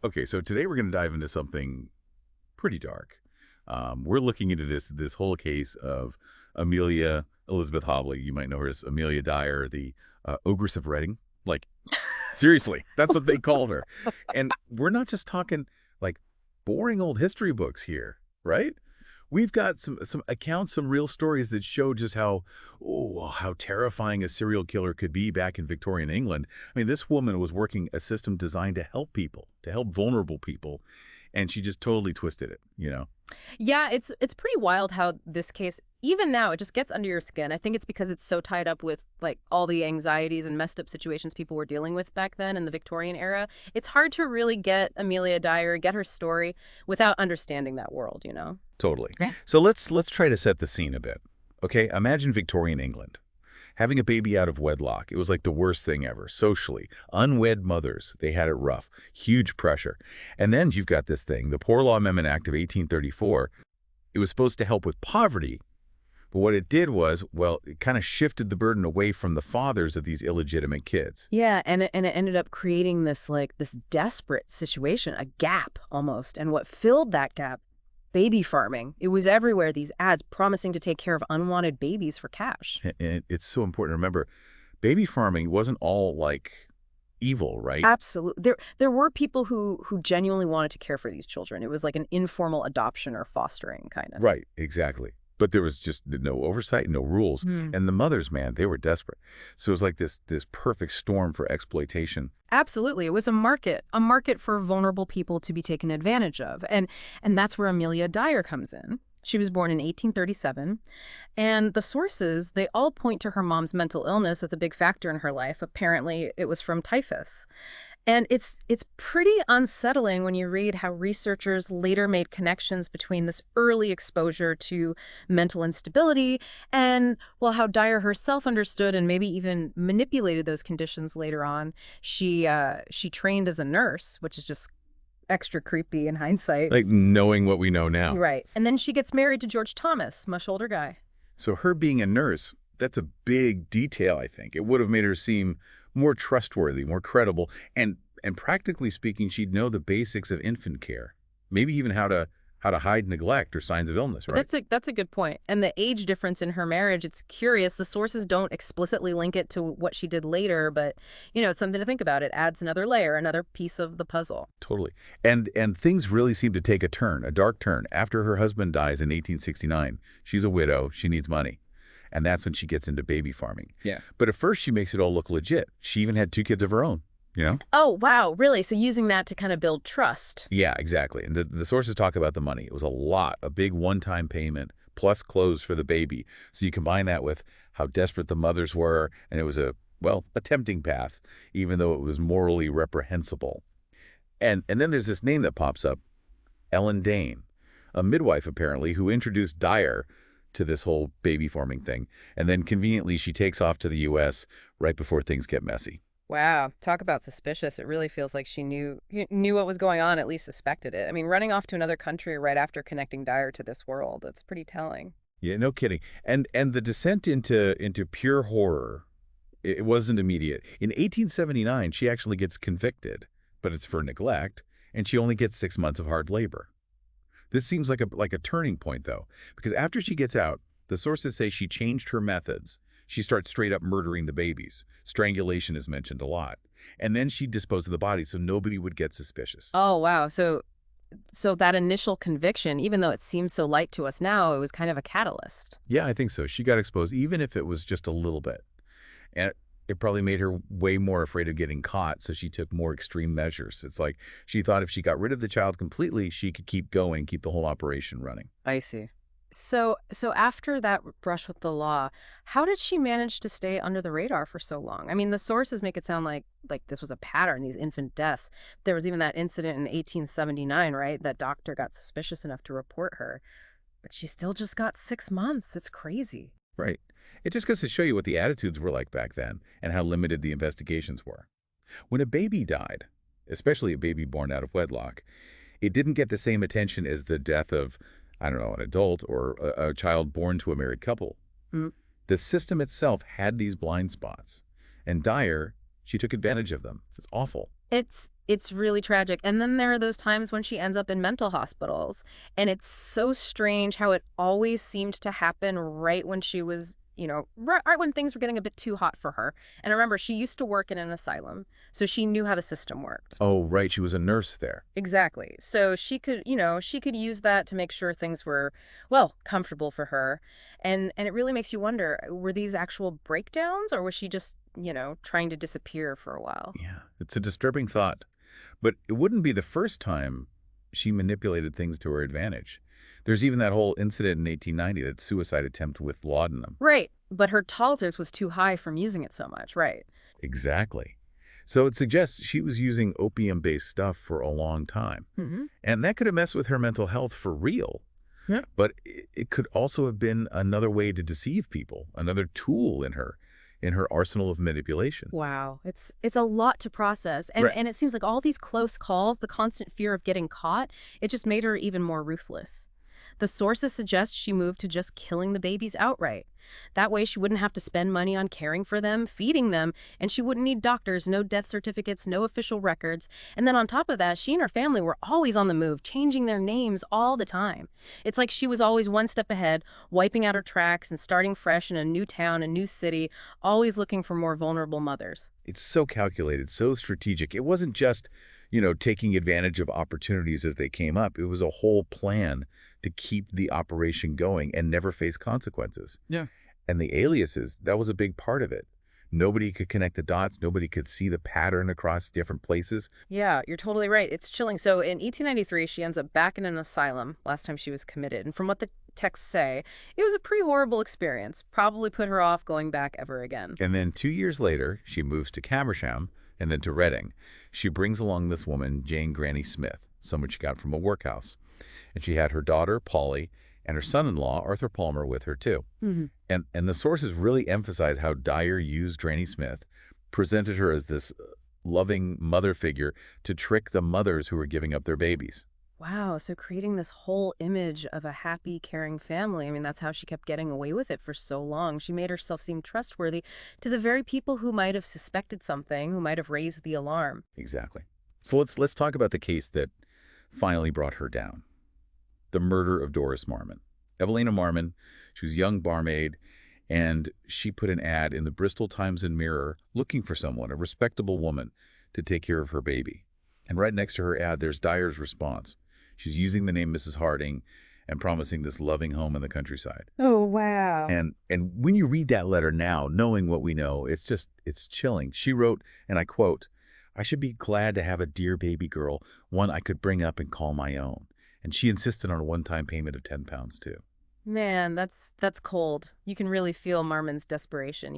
Okay, so today we're going to dive into something pretty dark. We're looking into this whole case of Amelia Elizabeth Hobley. You might know her as Amelia Dyer, the Ogress of Reading. Like, seriously, that's what they called her. And we're not just talking like boring old history books here, right? We've got some accounts, some real stories that show just how terrifying a serial killer could be back in Victorian England. I mean, this woman was working a system designed to help people, to help vulnerable people, and she just totally twisted it. Yeah, it's pretty wild how this case, even now, it just gets under your skin. I think it's because it's so tied up with like all the anxieties and messed up situations people were dealing with back then in the Victorian era. It's hard to really get Amelia Dyer, get her story without understanding that world, you know? Totally. Yeah. So let's try to set the scene a bit. Okay, imagine Victorian England. Having a baby out of wedlock, it was like the worst thing ever, socially. Unwed mothers, they had it rough, huge pressure. And then you've got this thing, the Poor Law Amendment Act of 1834. It was supposed to help with poverty, but what it did was, well, it kind of shifted the burden away from the fathers of these illegitimate kids. Yeah, and it ended up creating this desperate situation, a gap almost. And what filled that gap? Baby farming. It was everywhere, these ads promising to take care of unwanted babies for cash. And it's so important to remember, baby farming wasn't all like evil, right? Absolutely. There were people who genuinely wanted to care for these children. It was like an informal adoption or fostering kind of. Right, exactly. But there was just no oversight, no rules. Hmm. And the mothers, man, they were desperate. So it was like this perfect storm for exploitation. Absolutely. It was a market for vulnerable people to be taken advantage of. And that's where Amelia Dyer comes in. She was born in 1837, and the sources, they all point to her mom's mental illness as a big factor in her life. Apparently, it was from typhus. And it's pretty unsettling when you read how researchers later made connections between this early exposure to mental instability and, well, how Dyer herself understood and maybe even manipulated those conditions later on. She trained as a nurse, which is just extra creepy in hindsight. Like knowing what we know now. Right. And then she gets married to George Thomas, much older guy. So her being a nurse, that's a big detail, I think. It would have made her seem more trustworthy, more credible, and practically speaking, she'd know the basics of infant care, maybe even how to hide neglect or signs of illness, right? That's a good point. And the age difference in her marriage, it's curious. The sources don't explicitly link it to what she did later, but it's something to think about. It adds another layer, another piece of the puzzle. Totally. And things really seem to take a turn, a dark turn, after her husband dies in 1869. She's a widow. She needs money. And that's when she gets into baby farming. Yeah. But at first, she makes it all look legit. She even had 2 kids of her own. Oh, wow. Really? So using that to kind of build trust. Yeah, exactly. And the sources talk about the money. It was a lot, a big one-time payment, plus clothes for the baby. So you combine that with how desperate the mothers were, and it was a tempting path, even though it was morally reprehensible. And then there's this name that pops up, Ellen Dane, a midwife, apparently, who introduced Dyer to this whole baby forming thing. And then conveniently, she takes off to the U.S. right before things get messy. Wow, talk about suspicious. It really feels like she knew what was going on, at least suspected it. I mean, running off to another country right after connecting Dyer to this world, that's pretty telling. Yeah, no kidding. And the descent into pure horror, it wasn't immediate. In 1879, she actually gets convicted, but it's for neglect, and she only gets 6 months of hard labor. This seems like a turning point, though, because after she gets out, the sources say she changed her methods. She starts straight up murdering the babies. Strangulation is mentioned a lot. And then she'd dispose of the bodies so nobody would get suspicious. Oh, wow. So that initial conviction, even though it seems so light to us now, it was kind of a catalyst. Yeah, I think so. She got exposed, even if it was just a little bit. And it probably made her way more afraid of getting caught, so she took more extreme measures. It's like she thought if she got rid of the child completely, she could keep going, keep the whole operation running. I see. So after that brush with the law, how did she manage to stay under the radar for so long? I mean, the sources make it sound like this was a pattern, these infant deaths. There was even that incident in 1879, right? That doctor got suspicious enough to report her. But she still just got 6 months. It's crazy. Right. It just goes to show you what the attitudes were like back then and how limited the investigations were. When a baby died, especially a baby born out of wedlock, it didn't get the same attention as the death of, I don't know, an adult or a child born to a married couple. Mm. The system itself had these blind spots. And Dyer, she took advantage of them. It's awful. It's really tragic. And then there are those times when she ends up in mental hospitals. And it's so strange how it always seemed to happen right when she was, right when things were getting a bit too hot for her. And remember, she used to work in an asylum, so she knew how the system worked. Oh, right. She was a nurse there. Exactly. So she could use that to make sure things were, well, comfortable for her. And it really makes you wonder, were these actual breakdowns or was she just, trying to disappear for a while? Yeah. It's a disturbing thought. But it wouldn't be the first time she manipulated things to her advantage. There's even that whole incident in 1890, that suicide attempt with laudanum. Right. But her tolerance was too high from using it so much, right? Exactly. So it suggests she was using opium-based stuff for a long time. Hmm. And that could have messed with her mental health for real. Yeah. But it could also have been another way to deceive people, another tool in her arsenal of manipulation. Wow. It's a lot to process. And Right. and it seems like all these close calls, the constant fear of getting caught, it just made her even more ruthless. The sources suggest she moved to just killing the babies outright. That way she wouldn't have to spend money on caring for them, feeding them, and she wouldn't need doctors, no death certificates, no official records. And then on top of that, she and her family were always on the move, changing their names all the time. It's like she was always one step ahead, wiping out her tracks and starting fresh in a new town, a new city, always looking for more vulnerable mothers. It's so calculated, so strategic. It wasn't just, taking advantage of opportunities as they came up. It was a whole plan to keep the operation going and never face consequences. Yeah. And the aliases, that was a big part of it. Nobody could connect the dots. Nobody could see the pattern across different places. Yeah, you're totally right. It's chilling. So in 1893, she ends up back in an asylum last time she was committed. And from what the texts say, it was a pretty horrible experience. Probably put her off going back ever again. And then 2 years later, she moves to Caversham and then to Reading. She brings along this woman, Jane Granny Smith, someone she got from a workhouse. And she had her daughter, Polly, and her son-in-law, Arthur Palmer, with her too. Hmm. And the sources really emphasize how Dyer used Granny Smith, presented her as this loving mother figure to trick the mothers who were giving up their babies. Wow, so creating this whole image of a happy, caring family. I mean, that's how she kept getting away with it for so long. She made herself seem trustworthy to the very people who might have suspected something, who might have raised the alarm. Exactly. So let's talk about the case that finally brought her down. The murder of Doris Marmon. Evelina Marmon, she was a young barmaid, and she put an ad in the Bristol Times and Mirror looking for someone, a respectable woman, to take care of her baby. And right next to her ad, there's Dyer's response. She's using the name Mrs. Harding and promising this loving home in the countryside. Oh, wow. And when you read that letter now, knowing what we know, it's chilling. She wrote, and I quote, "I should be glad to have a dear baby girl, one I could bring up and call my own." And she insisted on a one-time payment of £10 too. Man, that's cold. You can really feel Marmon's desperation.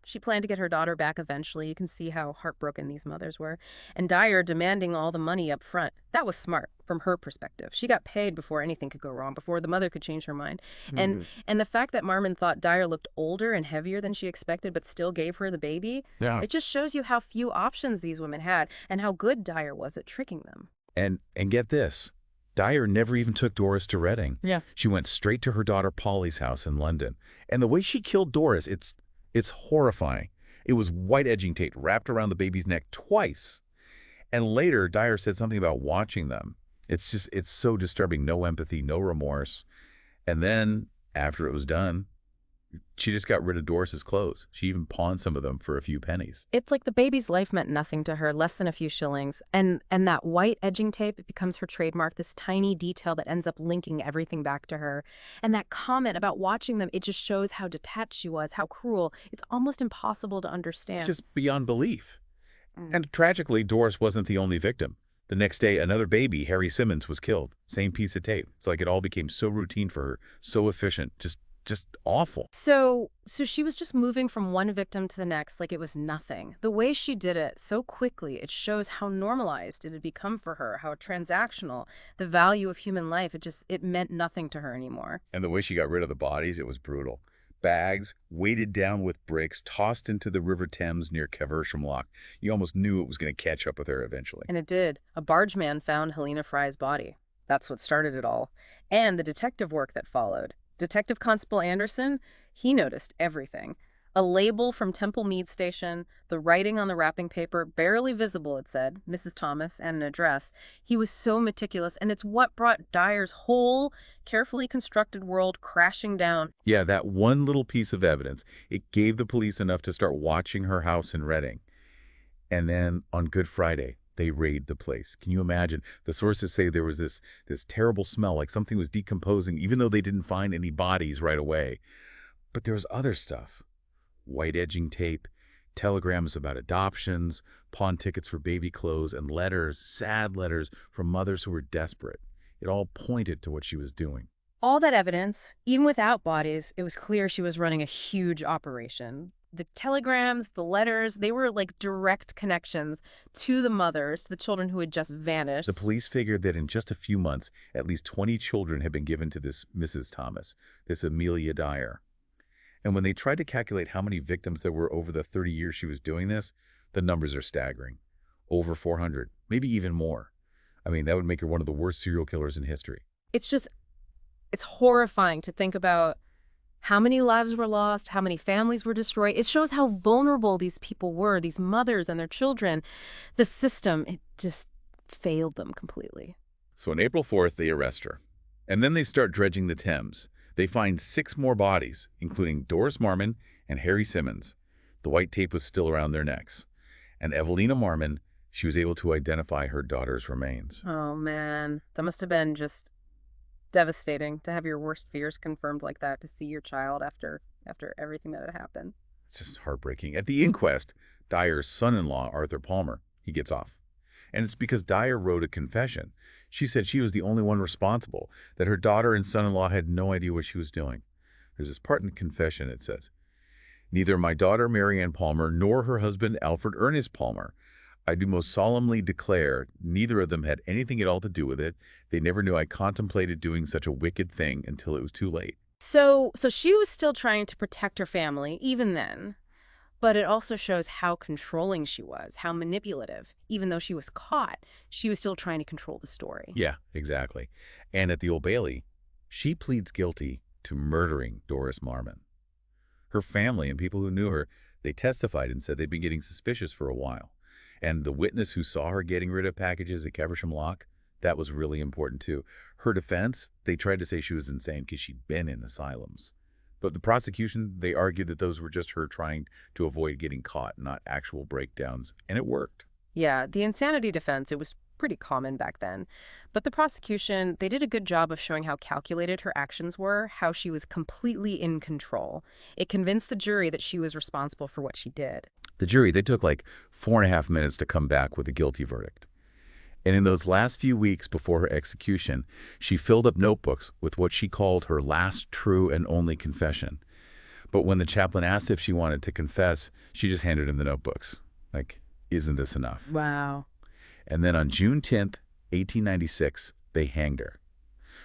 She planned to get her daughter back eventually. You can see how heartbroken these mothers were. And Dyer demanding all the money up front. That was smart from her perspective. She got paid before anything could go wrong, before the mother could change her mind. And Mhm. and the fact that Marmon thought Dyer looked older and heavier than she expected but still gave her the baby, Yeah. it just shows you how few options these women had and how good Dyer was at tricking them. And get this, Dyer never even took Doris to Reading. Yeah. She went straight to her daughter Polly's house in London. And the way she killed Doris, it's horrifying. It was white edging tape wrapped around the baby's neck twice. And later, Dyer said something about watching them. It's so disturbing. No empathy, no remorse. And then, after it was done, she just got rid of Doris's clothes. She even pawned some of them for a few pennies. It's like the baby's life meant nothing to her, less than a few shillings. And that white edging tape, it becomes her trademark, this tiny detail that ends up linking everything back to her. And that comment about watching them, it just shows how detached she was, how cruel. It's almost impossible to It's understand. just beyond belief. Mm. And tragically, Doris wasn't the only victim. The next day, another baby, Harry Simmons, was killed. Same piece of tape. It's like it all became so routine for her, so efficient, just awful. So she was just moving from one victim to the next like it was nothing. The way she did it so quickly, it shows how normalized it had become for her, how transactional, the value of human life, it meant nothing to her anymore. And the way she got rid of the bodies, it was brutal. Bags, weighted down with bricks, tossed into the River Thames near Caversham Loch. You almost knew it was going to catch up with her eventually. And it did. A bargeman found Helena Fry's body. That's what started it all. And the detective work that followed. Detective Constable Anderson, he noticed everything. A label from Temple Mead Station, the writing on the wrapping paper, barely visible, it said, Mrs. Thomas, and an address. He was so meticulous, and it's what brought Dyer's whole carefully constructed world crashing down. Yeah, that one little piece of evidence, it gave the police enough to start watching her house in Reading. And then on Good Friday, they raid the place. Can you imagine? The sources say there was this terrible smell, like something was decomposing, even though they didn't find any bodies right away. But there was other stuff. White edging tape, telegrams about adoptions, pawn tickets for baby clothes, and letters, sad letters from mothers who were desperate. It all pointed to what she was doing. All that evidence, even without bodies, it was clear she was running a huge operation. The telegrams, the letters, they were like direct connections to the mothers, the children who had just vanished. The police figured that in just a few months, at least 20 children had been given to this Mrs. Thomas, this Amelia Dyer. And when they tried to calculate how many victims there were over the 30 years she was doing this, the numbers are staggering. Over 400, maybe even more. I mean, that would make her one of the worst serial killers in history. It's horrifying to think about how many lives were lost, how many families were destroyed. It shows how vulnerable these people were, these mothers and their children. The system, it just failed them completely. So on April 4th, they arrest her. And then they start dredging the Thames. They find 6 more bodies, including Doris Marmon and Harry Simmons. The white tape was still around their necks. And Evelina Marmon, she was able to identify her daughter's remains. Oh, man. That must have been just devastating to have your worst fears confirmed like that, to see your child after everything that had happened. It's just heartbreaking. At the inquest, Dyer's son-in-law, Arthur Palmer, he gets off. And it's because Dyer wrote a confession. She said she was the only one responsible, that her daughter and son-in-law had no idea what she was doing. There's this part in the confession, it says, "Neither my daughter Marianne Palmer nor her husband Alfred Ernest Palmer, I do most solemnly declare, neither of them had anything at all to do with it. They never knew I contemplated doing such a wicked thing until it was too late." So she was still trying to protect her family, even then. But it also shows how controlling she was, how manipulative. Even though she was caught, she was still trying to control the story. Yeah, exactly. And at the Old Bailey, she pleads guilty to murdering Doris Marmon. Her family and people who knew her, they testified and said they'd been getting suspicious for a while. And the witness who saw her getting rid of packages at Caversham Lock, that was really important too. Her defense, they tried to say she was insane because she'd been in asylums. But the prosecution, they argued that those were just her trying to avoid getting caught, not actual breakdowns. And it worked. Yeah, the insanity defense, it was pretty common back then. But the prosecution, they did a good job of showing how calculated her actions were, how she was completely in control. It convinced the jury that she was responsible for what she did. The jury, they took like 4.5 minutes to come back with a guilty verdict. And in those last few weeks before her execution, she filled up notebooks with what she called her last true and only confession. But when the chaplain asked if she wanted to confess, she just handed him the notebooks. Like, isn't this enough? Wow. And then on June 10th, 1896, they hanged her.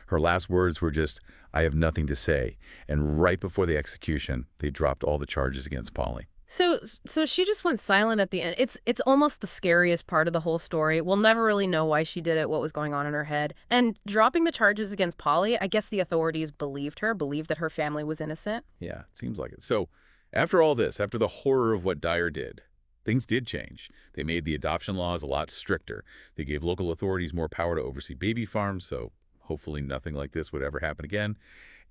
Her last words were just, "I have nothing to say." And right before the execution, they dropped all the charges against Polly. So she just went silent at the end. It's almost the scariest part of the whole story. We'll never really know why she did it, what was going on in her head. And dropping the charges against Polly, I guess the authorities believed that her family was innocent. Yeah, it seems like it. So after all this, after the horror of what Dyer did, things did change. They made the adoption laws a lot stricter. They gave local authorities more power to oversee baby farms, so hopefully nothing like this would ever happen again.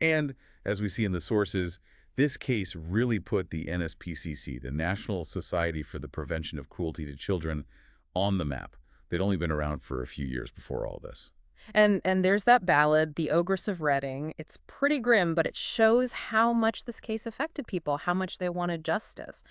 And as we see in the sources, this case really put the NSPCC, the National Society for the Prevention of Cruelty to Children, on the map. They'd only been around for a few years before all this. And there's that ballad, The Ogress of Reading. It's pretty grim, but it shows how much this case affected people, how much they wanted justice.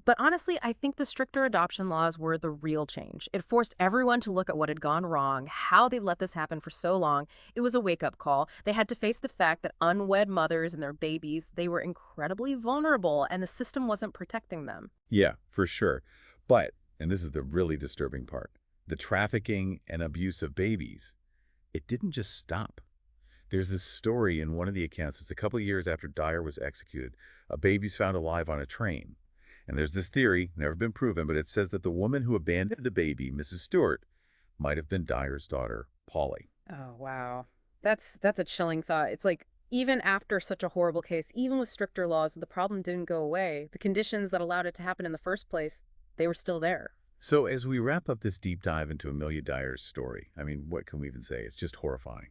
But honestly, I think the stricter adoption laws were the real change. It forced everyone to look at what had gone wrong, how they let this happen for so long. It was a wake-up call. They had to face the fact that unwed mothers and their babies, they were incredibly vulnerable, and the system wasn't protecting them. Yeah, for sure. But, and this is the really disturbing part, the trafficking and abuse of babies, it didn't just stop. There's this story in one of the accounts. It's a couple of years after Dyer was executed. A baby's found alive on a train. And there's this theory, never been proven, but it says that the woman who abandoned the baby, Mrs. Stewart, might have been Dyer's daughter, Polly. Oh, wow. That's a chilling thought. It's like Even after such a horrible case, even with stricter laws, the problem didn't go away. The conditions that allowed it to happen in the first place, they were still there. So as we wrap up this deep dive into Amelia Dyer's story, I mean, what can we even say? It's just horrifying.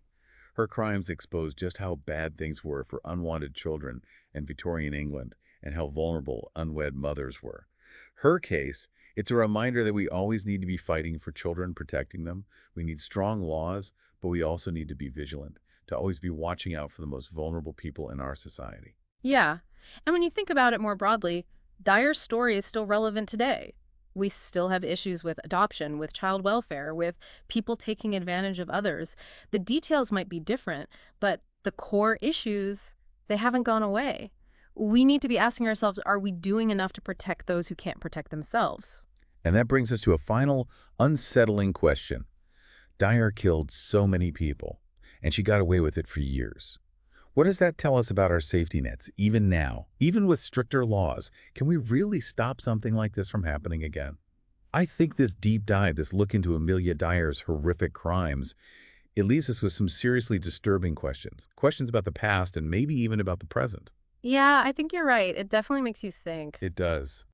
Her crimes expose just how bad things were for unwanted children in Victorian England and how vulnerable unwed mothers were. Her case, it's a reminder that we always need to be fighting for children, protecting them. We need strong laws, but we also need to be vigilant, to always be watching out for the most vulnerable people in our society. Yeah. And when you think about it more broadly, Dyer's story is still relevant today. We still have issues with adoption, with child welfare, with people taking advantage of others. The details might be different, but the core issues, they haven't gone away. We need to be asking ourselves, are we doing enough to protect those who can't protect themselves? And that brings us to a final, unsettling question. Dyer killed so many people, and she got away with it for years. What does that tell us about our safety nets, even now? Even with stricter laws, can we really stop something like this from happening again? I think this deep dive, this look into Amelia Dyer's horrific crimes, it leaves us with some seriously disturbing questions. Questions about the past and maybe even about the present. Yeah, I think you're right. It definitely makes you think. It does.